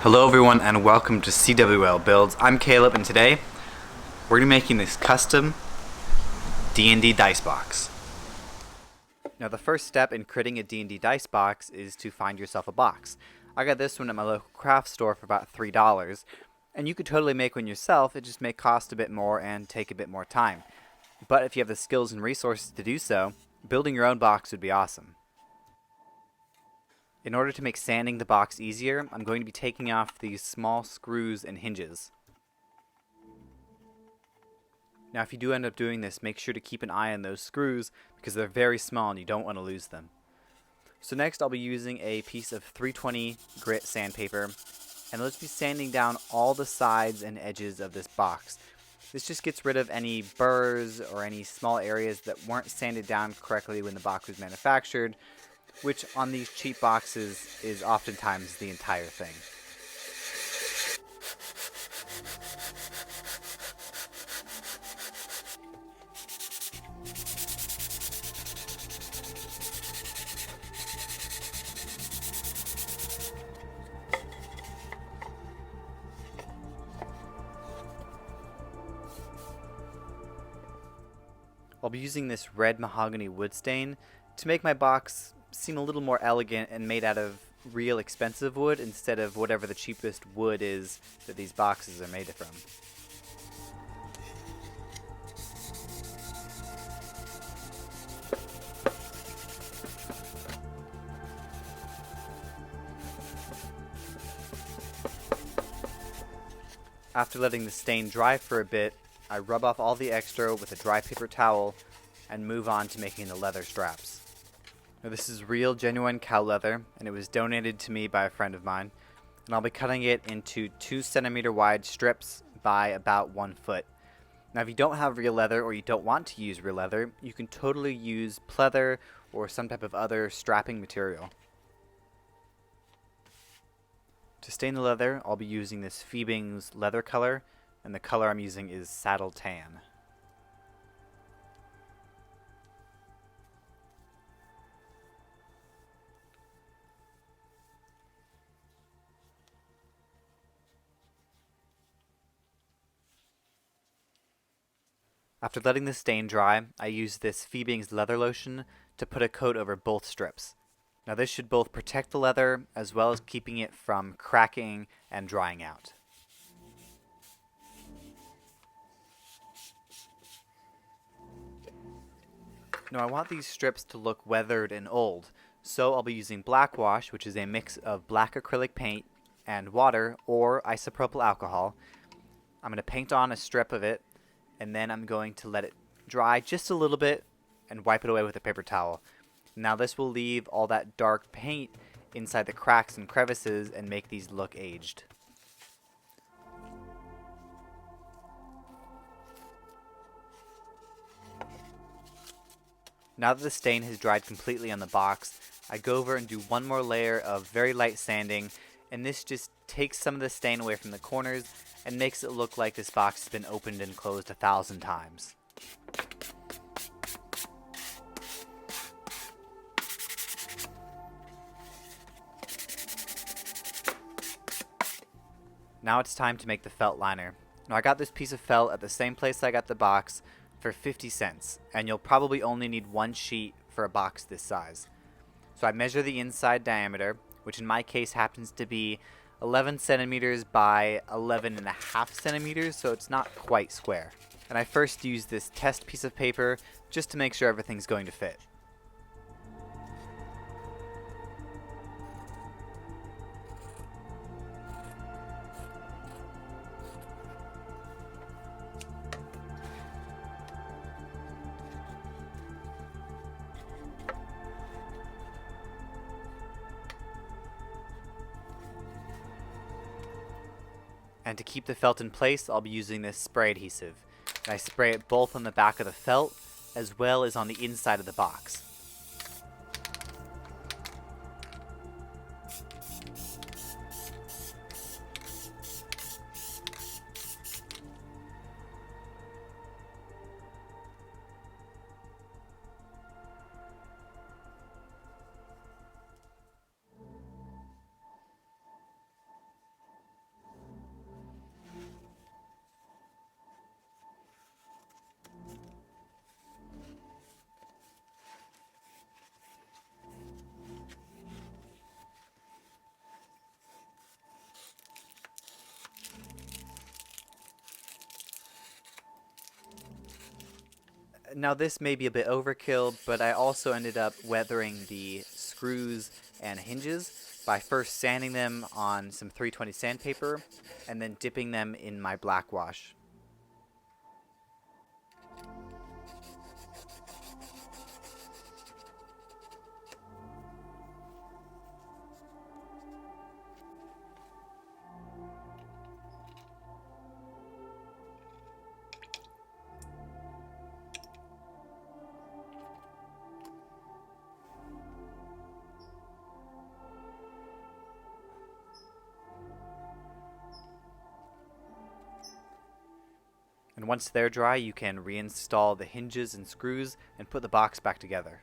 Hello everyone and welcome to CWL Builds. I'm Caleb and today we're going to be making this custom D&D Dice Box. Now the first step in creating a D&D Dice Box is to find yourself a box. I got this one at my local craft store for about $3 and you could totally make one yourself. It just may cost a bit more and take a bit more time. But if you have the skills and resources to do so, building your own box would be awesome. In order to make sanding the box easier, I'm going to be taking off these small screws and hinges. Now if you do end up doing this, make sure to keep an eye on those screws because they're very small and you don't want to lose them. So next I'll be using a piece of 320 grit sandpaper and let's be sanding down all the sides and edges of this box. This just gets rid of any burrs or any small areas that weren't sanded down correctly when the box was manufactured, which on these cheap boxes is oftentimes the entire thing. I'll be using this red mahogany wood stain to make my box seem a little more elegant and made out of real expensive wood instead of whatever the cheapest wood is that these boxes are made from. After letting the stain dry for a bit, I rub off all the extra with a dry paper towel and move on to making the leather straps. Now this is real genuine cow leather and it was donated to me by a friend of mine, and I'll be cutting it into 2 centimeter wide strips by about 1 foot. Now if you don't have real leather or you don't want to use real leather, you can totally use pleather or some type of other strapping material. To stain the leather, I'll be using this Phoebing's leather color, and the color I'm using is Saddle Tan. After letting the stain dry, I use this Phoebing's leather lotion to put a coat over both strips. Now this should both protect the leather as well as keeping it from cracking and drying out. Now I want these strips to look weathered and old, so I'll be using black wash, which is a mix of black acrylic paint and water or isopropyl alcohol. I'm going to paint on a strip of it, and then I'm going to let it dry just a little bit and wipe it away with a paper towel. Now this will leave all that dark paint inside the cracks and crevices and make these look aged. Now that the stain has dried completely on the box, I go over and do one more layer of very light sanding, and this just takes some of the stain away from the corners and makes it look like this box has been opened and closed 1,000 times. Now it's time to make the felt liner. Now I got this piece of felt at the same place I got the box for 50 cents, and you'll probably only need 1 sheet for a box this size. So I measure the inside diameter, which in my case happens to be 11 centimeters by 11.5 centimeters, so it's not quite square. And I first use this test piece of paper just to make sure everything's going to fit. And to keep the felt in place, I'll be using this spray adhesive. And I spray it both on the back of the felt as well as on the inside of the box. Now this may be a bit overkill, but I also ended up weathering the screws and hinges by first sanding them on some 320 sandpaper and then dipping them in my black wash. And once they're dry, you can reinstall the hinges and screws and put the box back together.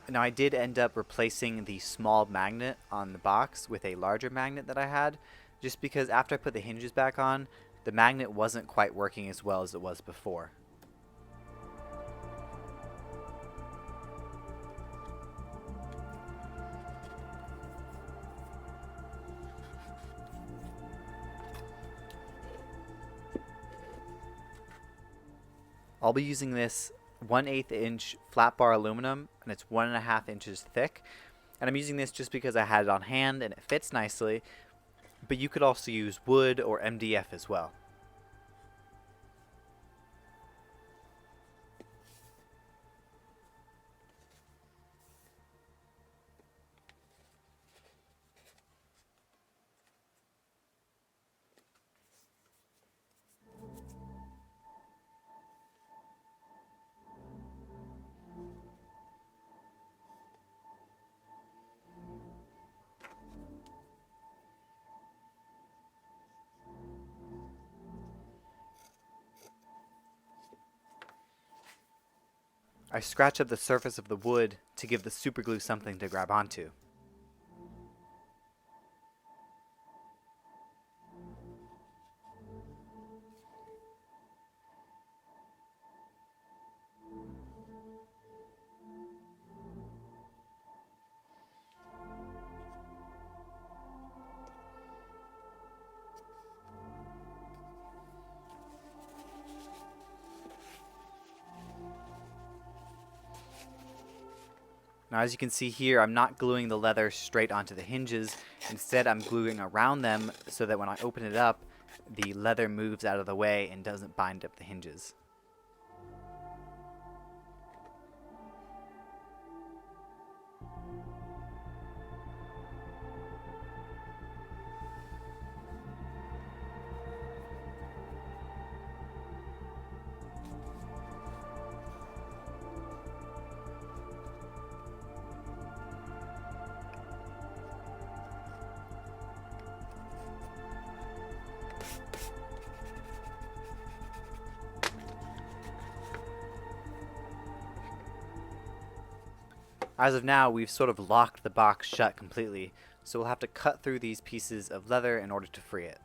Now I did end up replacing the small magnet on the box with a larger magnet that I had, just because after I put the hinges back on, the magnet wasn't quite working as well as it was before. I'll be using this 1/8 inch flat bar aluminum, and it's 1.5 inches thick, and I'm using this just because I had it on hand and it fits nicely, but you could also use wood or MDF as well. I scratch up the surface of the wood to give the superglue something to grab onto. Now as you can see here, I'm not gluing the leather straight onto the hinges. Instead, I'm gluing around them so that when I open it up, the leather moves out of the way and doesn't bind up the hinges. As of now, we've sort of locked the box shut completely, so we'll have to cut through these pieces of leather in order to free it.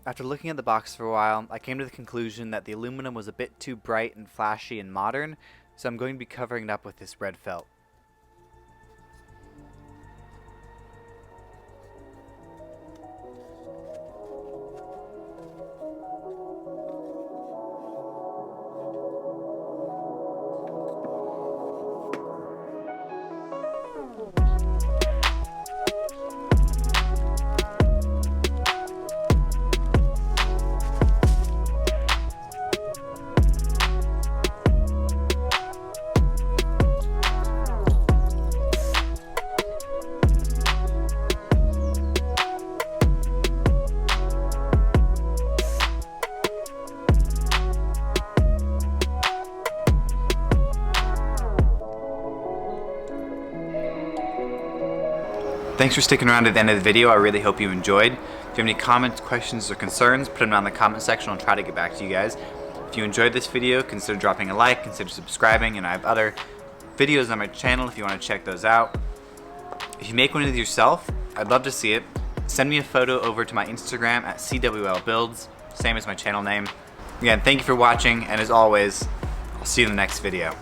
After looking at the box for a while, I came to the conclusion that the aluminum was a bit too bright and flashy and modern, so I'm going to be covering it up with this red felt. Thanks for sticking around to the end of the video. I really hope you enjoyed. If you have any comments, questions, or concerns, put them down in the comment section. I'll try to get back to you guys. If you enjoyed this video, consider dropping a like, consider subscribing, and I have other videos on my channel if you want to check those out. If you make one of these yourself, I'd love to see it. Send me a photo over to my Instagram at CWLBuilds, same as my channel name. Again, thank you for watching, and as always, I'll see you in the next video.